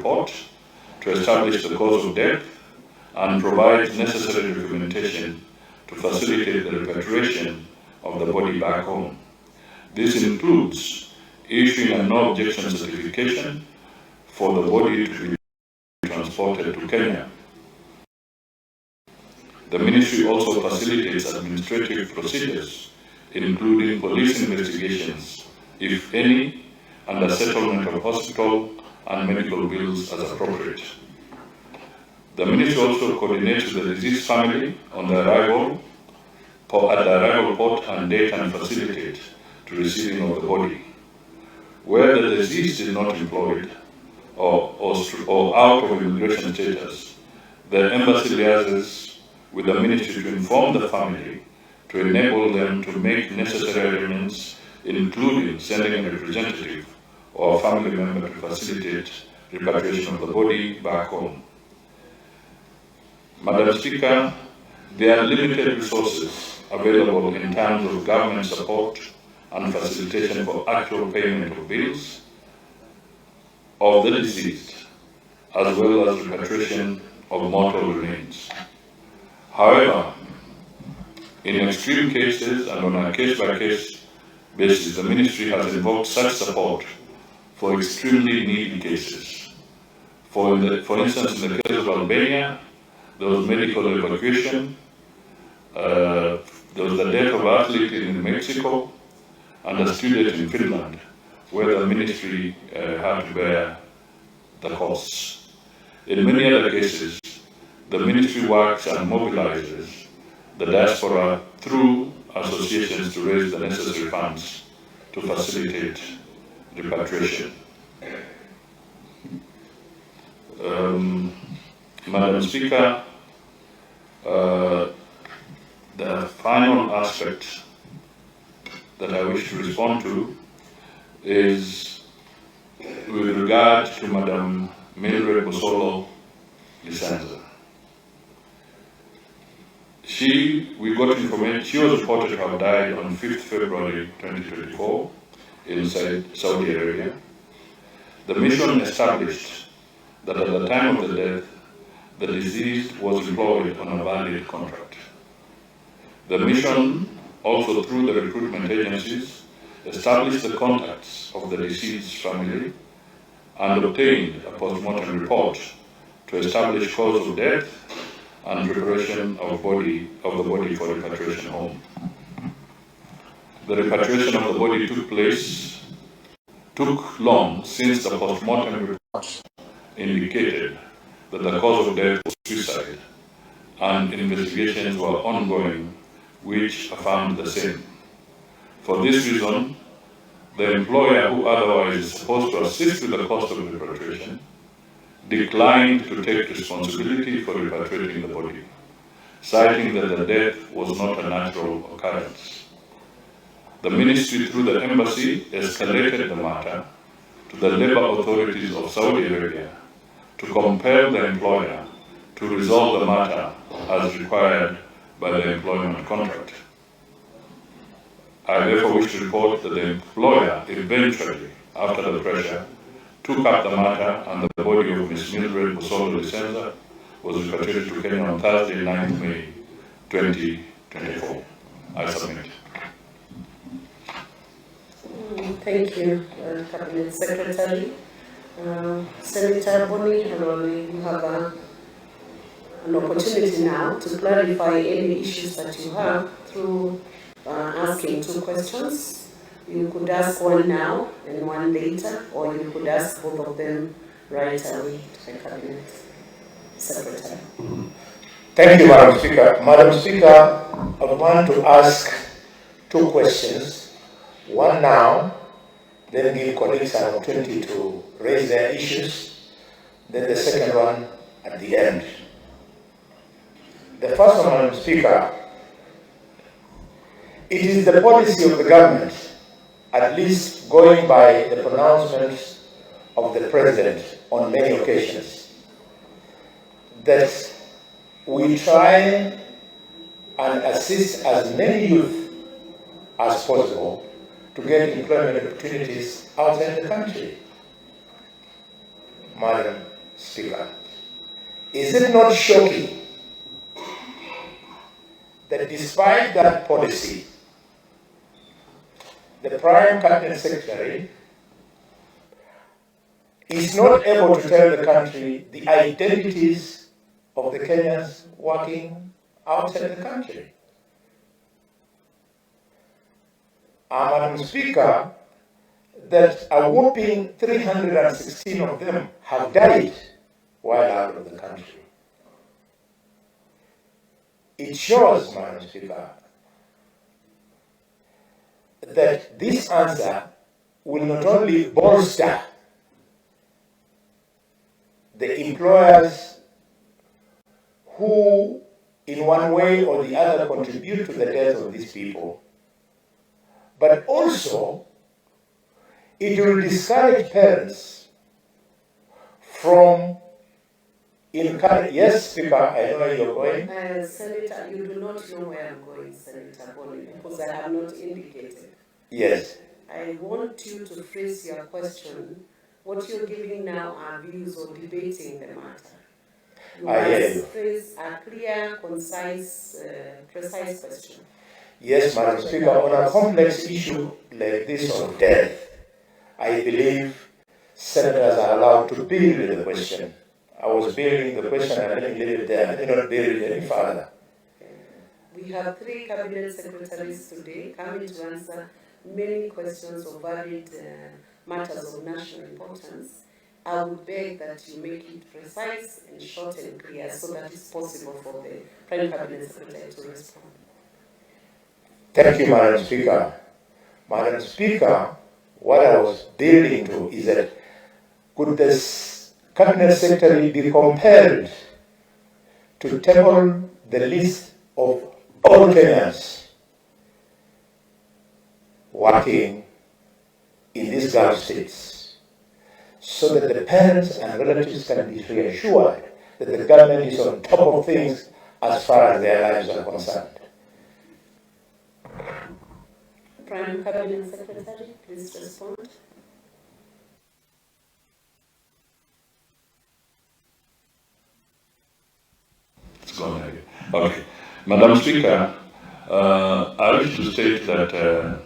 report to establish the cause of death and provide necessary documentation to facilitate the repatriation of the body back home. This includes issuing a no objection certification for the body to be transported to Kenya. The ministry also facilitates administrative procedures, including police investigations, if any, and the settlement of hospital and medical bills as appropriate. The ministry also coordinates with the deceased family on the arrival at the arrival port and date and facilitate to receiving of the body. Where the deceased is not employed or out of immigration status, the embassy liaises with the ministry to inform the family to enable them to make necessary arrangements, including sending a representative or a family member to facilitate repatriation of the body back home. Madam Speaker, there are limited resources available in terms of government support and facilitation for actual payment of bills of the deceased, as well as repatriation of mortal remains. However, in extreme cases and on a case-by-case basis, the ministry has invoked such support for extremely needy cases. For instance, in the case of Albania, there was medical evacuation, there was the death of an athlete in Mexico, and a student in Finland, where the ministry had to bear the costs. In many other cases, the ministry works and mobilizes the diaspora through associations to raise the necessary funds to facilitate repatriation. Madam Speaker, the final aspect that I wish to respond to is with regard to Madam Mildred Busolo Lisanza. We got information, she was reported to have died on 5th February 2024 inside Saudi Arabia. The mission established that at the time of the death, the deceased was employed on a valid contract. The mission, also through the recruitment agencies, established the contacts of the deceased's family and obtained a post-mortem report to establish cause of death and preparation of the body for repatriation home. The repatriation of the body took long since the post-mortem report indicated that the cause of death was suicide, and investigations were ongoing which affirmed the same. For this reason, the employer, who otherwise is supposed to assist with the cost of repatriation, declined to take responsibility for repatriating the body, citing that the death was not a natural occurrence. The ministry, through the embassy, escalated the matter to the labor authorities of Saudi Arabia to compel the employer to resolve the matter as required by the employment contract. I therefore wish to report that the employer eventually, after the pressure, took up the matter, and the body of Ms. Mildred Busolo Lisanza was repatriated to Kenya on Thursday, 9th May 2024. I submit. Thank you, Cabinet Secretary. Senator Boni, you have an opportunity now to clarify any issues that you have through asking 2 questions. You could ask one now and one later, or you could ask both of them right away to the Cabinet Secretary. Thank you, Madam Speaker. Madam Speaker, I want to ask 2 questions. One now, then give colleagues an opportunity to raise their issues, then the second one at the end. The first one, Madam Speaker, it is the policy of the government, at least going by the pronouncements of the President on many occasions, that we try and assist as many youth as possible to get employment opportunities outside the country. Madam, Speaker, is it not shocking that despite that policy, the Prime Cabinet Secretary is not able to tell the country the identities of the Kenyans working outside the country? Madam Speaker, that a whopping 316 of them have died while out of the country. It shows, Madam Speaker, that this answer will not only bolster the employers who, in one way or the other, contribute to the death of these people, but also it will discourage parents from encouraging. Yes, Speaker, I know where you're going. Senator, you do not know where I'm going, Senator Boni, because I have not indicated. Yes. I want you to phrase your question. What you're giving now are views or debating the matter. You must phrase a clear, concise, precise question. Yes, Madam Speaker, on a complex issue like this of death, I believe senators are allowed to build the question. I was building the question and let me leave it there. Let me not build it any further. We have 3 cabinet secretaries today coming to answer many questions of varied matters of national importance. I would beg that you make it precise and short and clear so that it's possible for the Prime Cabinet Secretary to respond. Thank you, Madam Speaker. Madam Speaker, what I was building to is that could the Cabinet Secretary be compelled to table the list of all Kenyans working in these Gulf states, so that the parents and relatives can be reassured that the government is on top of things as far as their lives are concerned? Prime Cabinet Secretary, please respond. It's gone again. Okay. Madam Speaker, I wish to state that